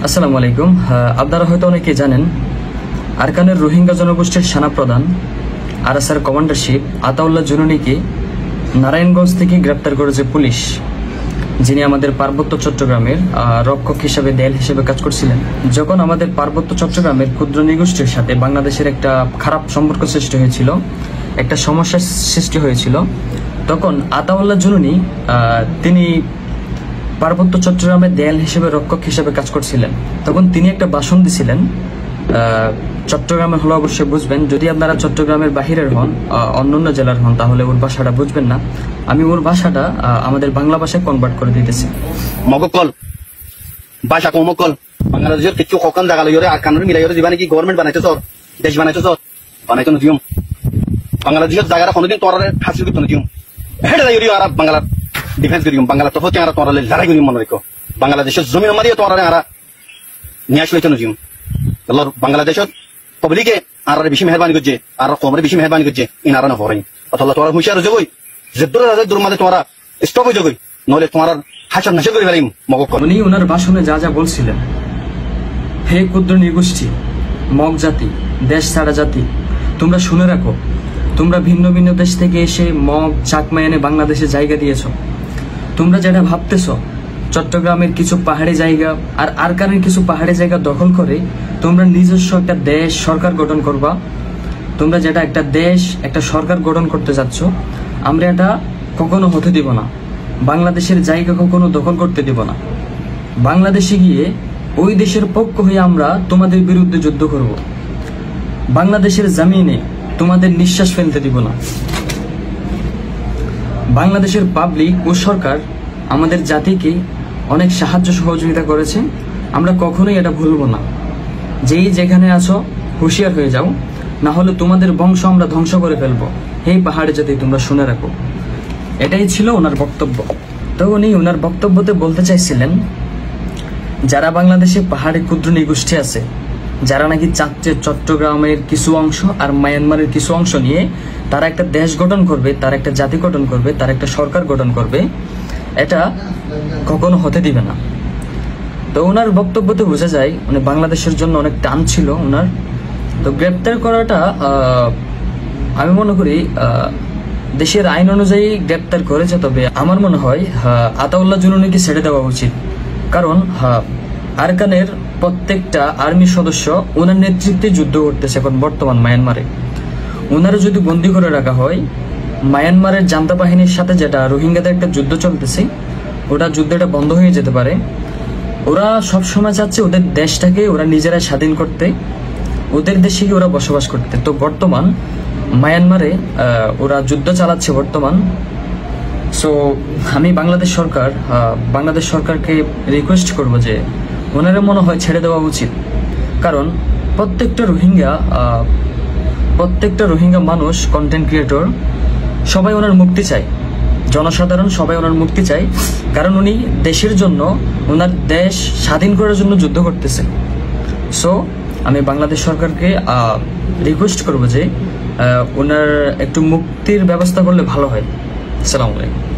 আসসালামু আলাইকুম। আপনারা হয়তো অনেকে জানেন আরাকানের রোহিঙ্গা জনগোষ্ঠীর সেনাপ্রধান আরএসআর কমান্ডারশিপ আতাউল্লাহ জুনুনিকে নারায়ণগঞ্জ থেকে গ্রেপ্তার করেছে পুলিশ, যিনি আমাদের পার্বত্য চট্টগ্রামের রক্ষক হিসেবে দেয়াল হিসেবে কাজ করছিলেন। যখন আমাদের পার্বত্য চট্টগ্রামের ক্ষুদ্র নৃগোষ্ঠীর সাথে বাংলাদেশের একটা খারাপ সম্পর্ক সৃষ্টি হয়েছিল, একটা সমস্যার সৃষ্টি হয়েছিল, তখন আতাউল্লাহ জুনুনি তিনি পার্বত্য চট্টগ্রামের দেয়াল হিসেবে রক্ষক হিসেবে কাজ করছিলেন। তখন তিনি একটা ভাষণ দিছিলেন। চট্টগ্রামের হলে অবশ্যই বুঝবেন, যদি আপনারা চট্টগ্রামের বাহিরের হন, অন্যান্য জেলার হন, তাহলে ওর ভাষাটা বুঝবেন না। আমি ওর ভাষাটা আমাদের বাংলা ভাষায় কনভার্ট করে দিতেছি। মগকল ভাষা কমকল বাংলাদেশের কিছু কখন জায়গা লইরে আর কানুন মিলাই দিবা নাকি গভর্নমেন্ট বানাইতে তোর দেশ বানাইতে তোর বানাইতে নদিম বাংলাদেশের জায়গাটা কোনোদিন তোর হাসিল করতে নদিম হেঁটে যাই আর বাংলার ডিফেন্স করিম বাংলা তো হতে আর তোর লড়াই করিম মনে রেখো বাংলাদেশের জমিন মারিয়ে তোর আর নিয়ে আসলে নদিম বাংলাদেশের পাবলিকে আর বেশি মেহরবানি করছে আর কমরে বেশি মেহরবানি করছে ইনারা না হরাই অথবা তোরা হুঁশিয়ার যাবই যে দূর মাঝে তোমরা স্টপ হয়ে যাবই, নইলে তোমার হাসার নাশে করে ফেলাইম। উনি ওনার ভাষণে যা যা বলছিলেন, হে ক্ষুদ্র নৃগোষ্ঠী, মগ জাতি, দেশ ছাড়া জাতি, তোমরা শুনে রাখো, তোমরা ভিন্ন ভিন্ন দেশ থেকে এসে মগ চাকমা এনে বাংলাদেশে জায়গা দিয়েছ। তোমরা যেটা ভাবতেছ চট্টগ্রামের কিছু পাহাড়ি জায়গা আর আরাকানের কিছু পাহাড়ি জায়গা দখল করে তোমরা নিজস্ব একটা দেশ সরকার গঠন করবা, তোমরা যেটা একটা দেশ একটা সরকার গঠন করতে যাচ্ছ, আমরা এটা কখনো হতে দিব না। বাংলাদেশের জায়গা কখনো দখল করতে দিব না। বাংলাদেশে গিয়ে ওই দেশের পক্ষ হয়ে আমরা তোমাদের বিরুদ্ধে যুদ্ধ করব। বাংলাদেশের জমিনে তোমাদের নিঃশ্বাস ফেলতে দিব না। বাংলাদেশের পাবলিক ও সরকার আমাদের জাতিকে অনেক সাহায্য সহযোগিতা করেছে, আমরা কখনোই এটা ভুলবো না। যেই যেখানে আছো হুঁশিয়ার হয়ে যাও, না হলে তোমাদের বংশ আমরা ধ্বংস করে ফেলবো। এই পাহাড়ে জাতি তোমরা শুনে রাখো। এটাই ছিল ওনার বক্তব্য। তো উনি ওনার বক্তব্যতে বলতে চাইছিলেন, যারা বাংলাদেশে পাহাড়ে ক্ষুদ্র নৃগোষ্ঠী আছে, যারা নাকি চাচ্ছে চট্টগ্রামের কিছু অংশ আর মায়ানমারের কিছু অংশ নিয়ে তারা একটা দেশ গঠন করবে, তারা একটা জাতি গঠন করবে, তারা একটা সরকার গঠন করবে, এটা কখনো হতে দিবে না। তো ওনার বক্তব্যতে বোঝা যায় উনি বাংলাদেশের জন্য অনেক টান ছিল ওনার। তো গ্রেপ্তার করাটা আমি মনে করি দেশের আইন অনুযায়ী গ্রেপ্তার করেছে, তবে আমার মনে হয় আতাউল্লাহ জুনুনিকে ছেড়ে দেওয়া উচিত। কারণ আরাকানের প্রত্যেকটা আর্মি সদস্য ওনার নেতৃত্বে যুদ্ধ করতেছে এখন বর্তমান মায়ানমারে। ওনারা যদি বন্দী করে রাখা হয়, মায়ানমারের জান্তা বাহিনীর সাথে যেটা রোহিঙ্গাদের একটা যুদ্ধ চলতেছে, ওটা যুদ্ধটা বন্ধ হয়ে যেতে পারে। ওরা সবসময় চাচ্ছে ওদের দেশটাকে ওরা নিজেরা স্বাধীন করতে, ওদের দেশে গিয়ে ওরা বসবাস করতে। তো বর্তমান মায়ানমারে ওরা যুদ্ধ চালাচ্ছে বর্তমান। সো আমি বাংলাদেশ সরকারকে রিকোয়েস্ট করব যে ওনারা মনে হয় ছেড়ে দেওয়া উচিত। কারণ প্রত্যেকটা রোহিঙ্গা মানুষ, কন্টেন্ট ক্রিয়েটর, সবাই ওনার মুক্তি চায়, জনসাধারণ সবাই ওনার মুক্তি চায়। কারণ উনি দেশের জন্য, ওনার দেশ স্বাধীন করার জন্য যুদ্ধ করতেছে। সো আমি বাংলাদেশ সরকারকে রিকোয়েস্ট করব যে ওনার একটু মুক্তির ব্যবস্থা করলে ভালো হয়। আসসালামু আলাইকুম।